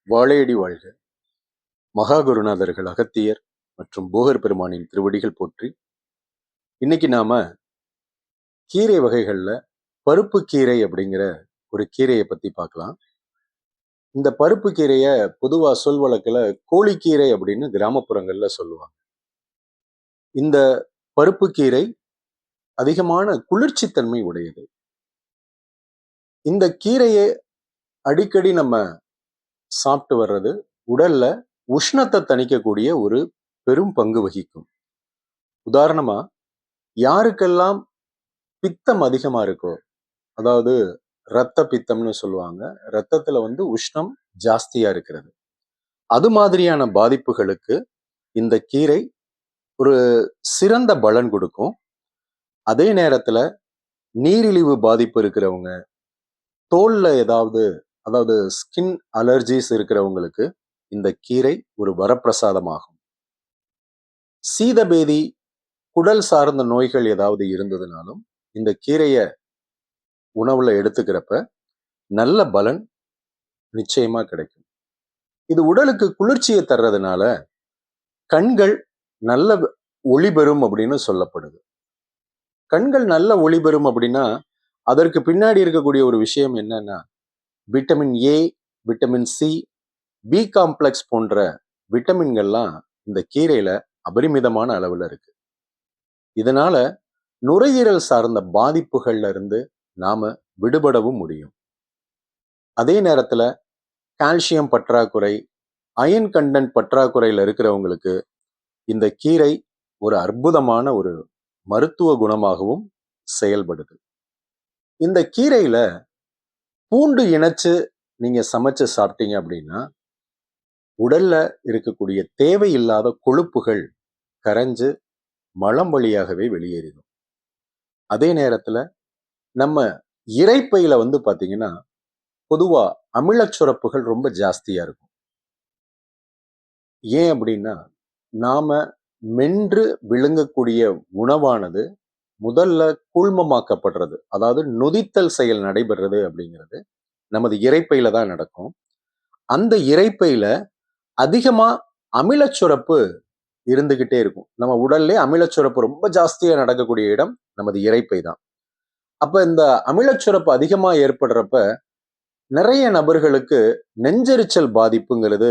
வாழையடி வாழ்க. மகாகுருநாதர்கள் அகத்தியர் மற்றும் போகர் பெருமானின் திருவடிகள் போற்றி. இன்னைக்கு நாம கீரை வகைகள்ல பருப்பு கீரை அப்படிங்கிற ஒரு கீரையை பத்தி பார்க்கலாம். இந்த பருப்பு கீரைய பொதுவா சொல் வழக்குல கோழிக்கீரை அப்படின்னு கிராமப்புறங்கள்ல சொல்லுவாங்க. இந்த பருப்பு கீரை அதிகமான குளிர்ச்சித்தன்மை உடையது. இந்த கீரையை அடிக்கடி நம்ம சாப்பிட்டு வர்றது உடல்ல உஷ்ணத்தை தணிக்கக்கூடிய ஒரு பெரும் பங்கு வகிக்கும். உதாரணமா, யாருக்கெல்லாம் பித்தம் அதிகமா இருக்கோ, அதாவது இரத்த பித்தம்னு சொல்லுவாங்க, இரத்தத்துல உஷ்ணம் ஜாஸ்தியா இருக்கிறது, அது மாதிரியான பாதிப்புகளுக்கு இந்த கீரை ஒரு சிறந்த பலன் கொடுக்கும். அதே நேரத்துல நீரிழிவு பாதிப்பு இருக்கிறவங்க, தோல்ல அதாவது ஸ்கின் அலர்ஜிஸ் இருக்கிறவங்களுக்கு இந்த கீரை ஒரு வரப்பிரசாதமாகும். சீதபேதி, குடல் சார்ந்த நோய்கள் ஏதாவது இருந்ததுனாலும் இந்த கீரையை உணவுல எடுத்துக்கிறப்ப நல்ல பலன் நிச்சயமா கிடைக்கும். இது உடலுக்கு குளிர்ச்சியை தர்றதுனால கண்கள் நல்ல ஒளி பெறும் அப்படின்னு சொல்லப்படுது. கண்கள் நல்ல ஒளி பெறும் அப்படின்னா அதற்கு பின்னாடி இருக்கக்கூடிய ஒரு விஷயம் என்னன்னா, vitamin A, vitamin C, B complex போன்ற விட்டமின்கள்லாம் இந்த கீரையில அபரிமிதமான அளவுல இருக்கு. இதனால நுரையீரல் சார்ந்த பாதிப்புகள்ல இருந்து நாம விடுபடவும் முடியும். அதே நேரத்துல கால்சியம் பற்றாக்குறை, அயன் கண்டென்ட் பற்றாக்குறையில இருக்கிறவங்களுக்கு இந்த கீரை ஒரு அற்புதமான ஒரு மருத்துவ குணமாகவும் செயல்படுது. இந்த கீரையில பூண்டு இணைச்சு நீங்க சமைச்சு சாப்பிட்டீங்க அப்படின்னா உடல்ல இருக்கக்கூடிய தேவையில்லாத கொழுப்புகள் கரைஞ்சு மலம் வழியாகவே வெளியேறிடும். அதே நேரத்துல நம்ம இரைப்பையில பாத்தீங்கன்னா பொதுவா அமிலச் சுரப்புகள் ரொம்ப ஜாஸ்தியா இருக்கும். ஏன் அப்படின்னா, நாம மென்று விழுங்கக்கூடிய உணவானது முதல்ல கூழ்மமாக்கப்படுறது, அதாவது நொதித்தல் செயல் நடைபெறது அப்படிங்கிறது நமது இரைப்பையில தான் நடக்கும். அந்த இரைப்பையில அதிகமா அமிலச் சுரப்பு இருந்துகிட்டே இருக்கும். நம்ம உடல்ல அமிலச் சுரப்பு ரொம்ப ஜாஸ்தியா நடக்கக்கூடிய இடம் நமது இரைப்பை தான். அப்ப இந்த அமிலச் சுரப்பு அதிகமா ஏற்படுறப்ப நிறைய நபர்களுக்கு நெஞ்செரிச்சல் பாதிப்புங்கிறது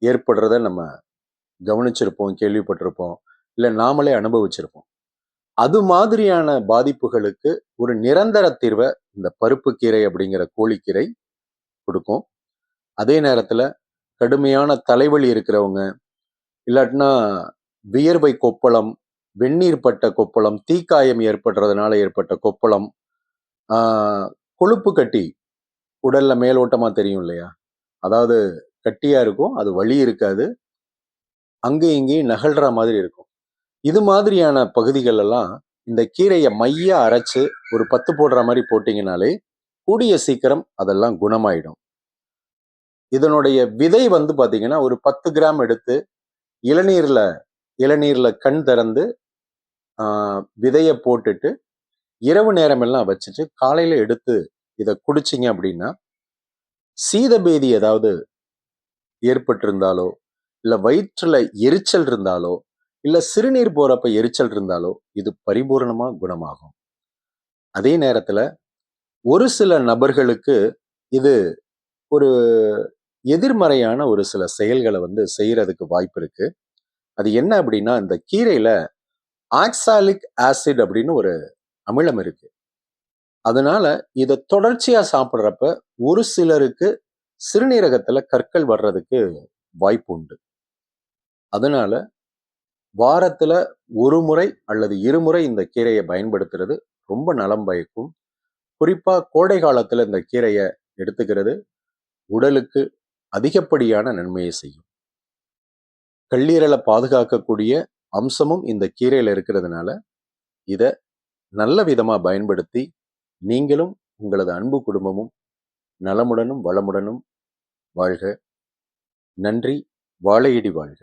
ஏற்படுறத நம்ம கவனிச்சிருப்போம், கேள்விப்பட்டிருப்போம், இல்ல நாமளே அனுபவிச்சிருப்போம். அது மாதிரியான பாதிப்புகளுக்கு ஒரு நிரந்தர தீர்வை இந்த பருப்பு கீரை அப்படிங்கிற கோழிக்கீரை கொடுக்கும். அதே நேரத்துல கடுமையான தலைவலி இருக்கிறவங்க, இல்லாட்டினா வியர்வை கொப்பளம், வெந்நீர் பட்ட கொப்பளம், தீக்காயம் ஏற்படுறதுனால ஏற்பட்ட கொப்பளம், கொழுப்பு கட்டி உடல்ல மேலோட்டமா தெரியும் இல்லையா, அதாவது கட்டியா இருக்கும், அது வலி இருக்காது, அங்கேயும் இங்கேயும் நகல்ற மாதிரி இருக்கும். இது மாதிரியான பகுதிகள் எல்லாம் இந்த கீரையை மைய அரைச்சு ஒரு 10 போடுற மாதிரி போட்டீங்கனாலே கூடிய சீக்கிரம் அதெல்லாம் குணமாயிடும். இதனுடைய விதை பாத்தீங்கன்னா ஒரு 10 கிராம் எடுத்து இளநீர்ல கண் திறந்து விதைய போட்டுட்டு இரவு நேரம் எல்லாம் வச்சுட்டு காலையில எடுத்து இதை குடிச்சிங்க அப்படின்னா சீதபேதி ஏதாவது ஏற்பட்டிருந்தாலோ, இல்ல வயிற்றுல எரிச்சல் இருந்தாலோ, இல்ல சிறுநீர் போறப்ப எரிச்சல் இருந்தாலோ இது பரிபூர்ணமா குணமாகும். அதே நேரத்துல ஒரு சில நபர்களுக்கு இது ஒரு எதிர்மறையான ஒரு சில செயல்களை செய்யறதுக்கு வாய்ப்பு இருக்கு. அது என்ன அப்படின்னா, இந்த கீரையில ஆக்சாலிக் ஆசிட் அப்படின்னு ஒரு அமிலம் இருக்கு. அதனால இதை தொடர்ச்சியா சாப்பிட்றப்ப ஒரு சிலருக்கு சிறுநீரகத்துல கற்கள் வர்றதுக்கு வாய்ப்பு உண்டு. அதனால வாரத்துல ஒரு முறை அல்லது இருமுறை இந்த கீரையை பயன்படுத்துறது ரொம்ப நலம் பயக்கும். குறிப்பா கோடை காலத்துல இந்த கீரையை எடுத்துக்கிறது உடலுக்கு அதிகப்படியான நன்மையை செய்யும். கல்லீரலை பாதுகாக்கக்கூடிய அம்சமும் இந்த கீரையில இருக்கிறதுனால இதை நல்ல விதமா பயன்படுத்தி நீங்களும் உங்களது அன்பு குடும்பமும் நலமுடனும் வளமுடனும் வாழ்க. நன்றி. வாழையடி வாழ்க.